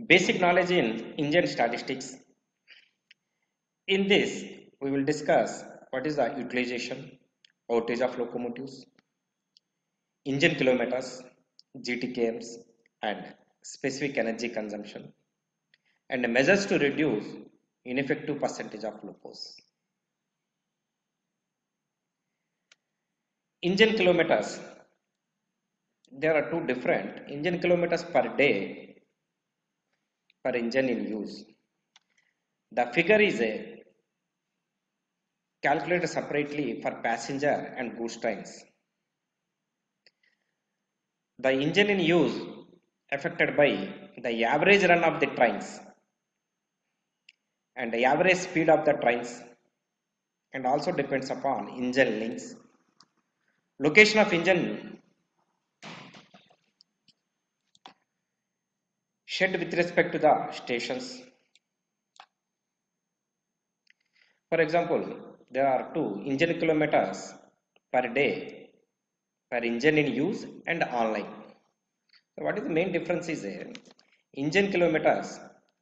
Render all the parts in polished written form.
Basic knowledge in engine statistics. In this, we will discuss what is the utilization, outage of locomotives, engine kilometers, GTKMs, and specific energy consumption, and measures to reduce ineffective percentage of locos. Engine kilometers. There are two different engine kilometers per day per engine in use. The figure is calculated separately for passenger and goods trains. The engine in use affected by the average run of the trains and the average speed of the trains, and also depends upon engine links, location of engine shed with respect to the stations. For example, there are two engine kilometers per day per engine in use and online. So what is the main difference is engine kilometers,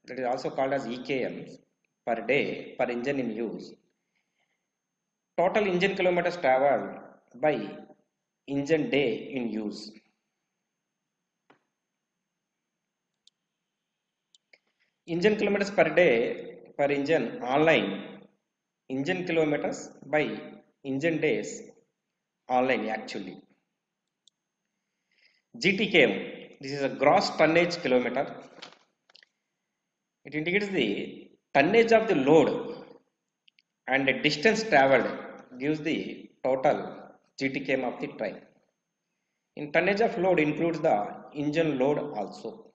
that is also called as EKMs, per day per engine in use. Total engine kilometers traveled by engine day in use. Engine kilometers per day per engine online, engine kilometers by engine days online actually. GTKM, this is a gross tonnage kilometer. It indicates the tonnage of the load and the distance traveled gives the total GTKM of the train. In tonnage of load includes the engine load also.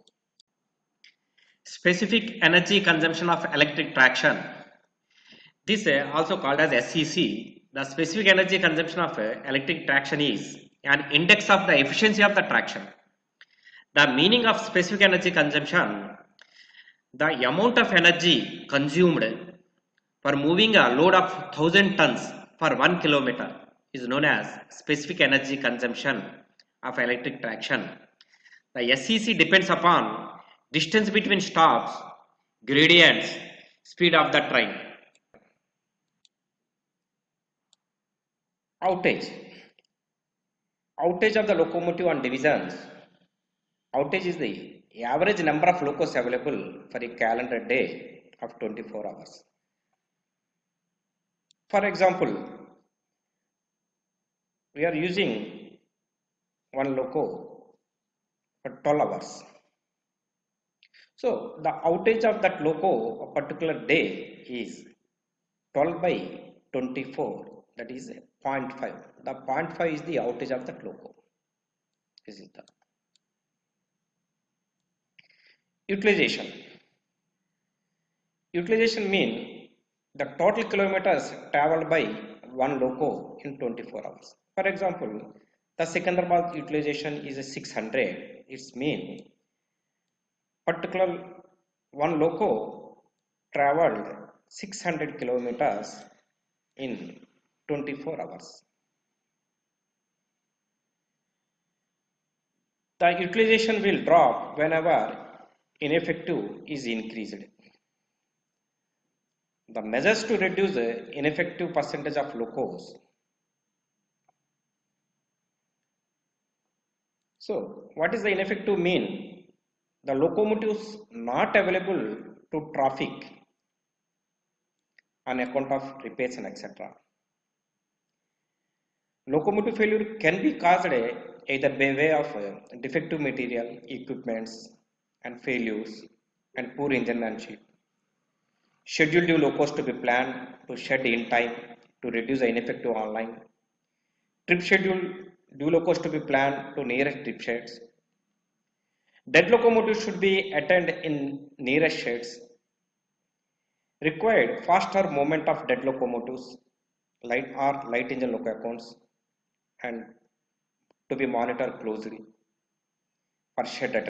Specific energy consumption of electric traction. This also called as SEC. The specific energy consumption of electric traction is an index of the efficiency of the traction. The meaning of specific energy consumption, the amount of energy consumed for moving a load of 1000 tons for 1 kilometer is known as specific energy consumption of electric traction. The SEC depends upon distance between stops, gradients, speed of the train. Outage. Outage of the locomotive on divisions. Outage is the average number of locos available for a calendar day of 24 hours. For example, we are using one loco for 12 hours. So the outage of that loco a particular day is 12 by 24, that is 0.5. The 0.5 is the outage of that loco. This is the utilization. Utilization means the total kilometers traveled by one loco in 24 hours. For example, the Secunderabad utilization is 600. It means particular one loco traveled 600 kilometers in 24 hours. The utilization will drop whenever ineffective is increased. The measures to reduce the ineffective percentage of locos. So, what is the ineffective mean? The locomotives not available to traffic on account of repairs and etc. Locomotive failure can be caused either by way of defective material, equipments and failures and poor enginemanship. Scheduled due locos to be planned to shed in time to reduce the ineffective online. Trip schedule due locos to be planned to nearest trip sheds. Dead locomotives should be attended in nearest sheds. Required faster movement of dead locomotives, light engine loco accounts, and to be monitored closely for shed attendance.